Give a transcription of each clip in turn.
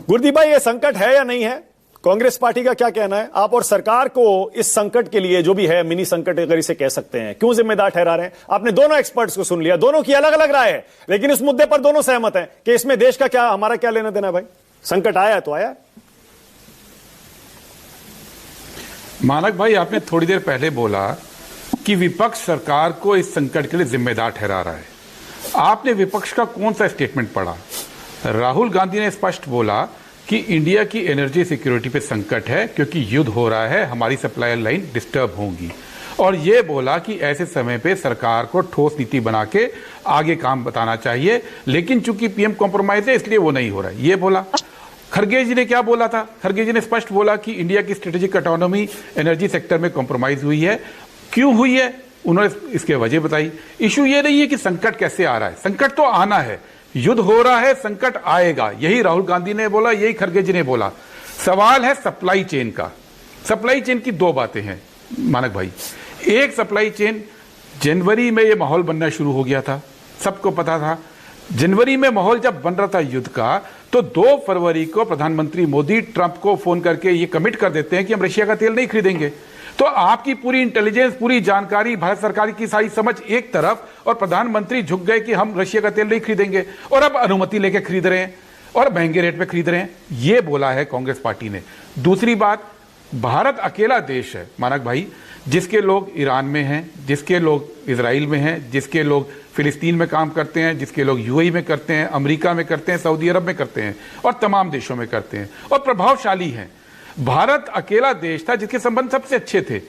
गुरदीप भाई, ये संकट है या नहीं है? कांग्रेस पार्टी का क्या कहना है? आप और सरकार को इस संकट के लिए, जो भी है मिनी संकट अगर इसे कह सकते हैं, क्यों जिम्मेदार ठहरा रहे हैं? आपने दोनों एक्सपर्ट्स को सुन लिया, दोनों की अलग अलग राय है, लेकिन इस मुद्दे पर दोनों सहमत हैं कि इसमें देश का क्या, हमारा क्या लेना देना है। भाई संकट आया तो आया। मानक भाई, आपने थोड़ी देर पहले बोला कि विपक्ष सरकार को इस संकट के लिए जिम्मेदार ठहरा रहा है। आपने विपक्ष का कौन सा स्टेटमेंट पढ़ा? राहुल गांधी ने स्पष्ट बोला कि इंडिया की एनर्जी सिक्योरिटी पे संकट है क्योंकि युद्ध हो रहा है, हमारी सप्लाई लाइन डिस्टर्ब होगी, और ये बोला कि ऐसे समय पे सरकार को ठोस नीति बना के आगे काम बताना चाहिए, लेकिन चूंकि पीएम कॉम्प्रोमाइज है इसलिए वो नहीं हो रहा है, ये बोला। खरगे जी ने क्या बोला था? खरगे जी ने स्पष्ट बोला कि इंडिया की स्ट्रेटेजिक ऑटोनॉमी एनर्जी सेक्टर में कॉम्प्रोमाइज हुई है। क्यों हुई है? उन्होंने इसके वजह बताई। इशू ये नहीं है कि संकट कैसे आ रहा है, संकट तो आना है, युद्ध हो रहा है, संकट आएगा, यही राहुल गांधी ने बोला, यही खरगे जी ने बोला। सवाल है सप्लाई चेन का। सप्लाई चेन की दो बातें हैं मानक भाई। एक, सप्लाई चेन, जनवरी में ये माहौल बनना शुरू हो गया था, सबको पता था। जनवरी में माहौल जब बन रहा था युद्ध का, तो 2 फरवरी को प्रधानमंत्री मोदी ट्रंप को फोन करके ये कमिट कर देते हैं कि हम रशिया का तेल नहीं खरीदेंगे। तो आपकी पूरी इंटेलिजेंस, पूरी जानकारी, भारत सरकार की सारी समझ एक तरफ, और प्रधानमंत्री झुक गए कि हम रशिया का तेल नहीं खरीदेंगे, और अब अनुमति लेके खरीद रहे हैं और महंगे रेट पे खरीद रहे हैं। ये बोला है कांग्रेस पार्टी ने। दूसरी बात, भारत अकेला देश है मानक भाई जिसके लोग ईरान में हैं, जिसके लोग इजराइल में हैं, जिसके लोग फिलिस्तीन में काम करते हैं, जिसके लोग यूएई में करते हैं, अमेरिका में करते हैं, सऊदी अरब में करते हैं, और तमाम देशों में करते हैं, और प्रभावशाली हैं। भारत अकेला देश था जिसके संबंध सबसे अच्छे थे,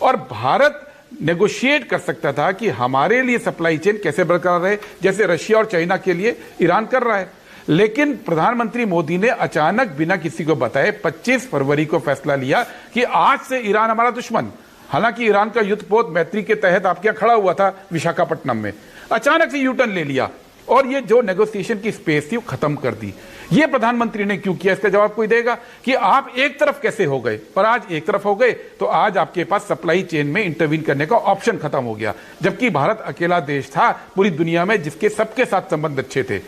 और भारत नेगोशिएट कर सकता था कि हमारे लिए सप्लाई चेन कैसे बरकरार रहे, जैसे रशिया और चाइना के लिए ईरान कर रहा है। लेकिन प्रधानमंत्री मोदी ने अचानक बिना किसी को बताए 25 फरवरी को फैसला लिया कि आज से ईरान हमारा दुश्मन। हालांकि ईरान का युद्धपोत मैत्री के तहत आपके यहां खड़ा हुआ था विशाखापट्टनम में, अचानक से यूटर्न ले लिया और ये जो नेगोशिएशन की स्पेस थी वो खत्म कर दी। ये प्रधानमंत्री ने क्यों किया? इसका जवाब कोई देगा कि आप एक तरफ कैसे हो गए? पर आज एक तरफ हो गए तो आज आपके पास सप्लाई चेन में इंटरवीन करने का ऑप्शन खत्म हो गया, जबकि भारत अकेला देश था पूरी दुनिया में जिसके सबके साथ संबंध अच्छे थे।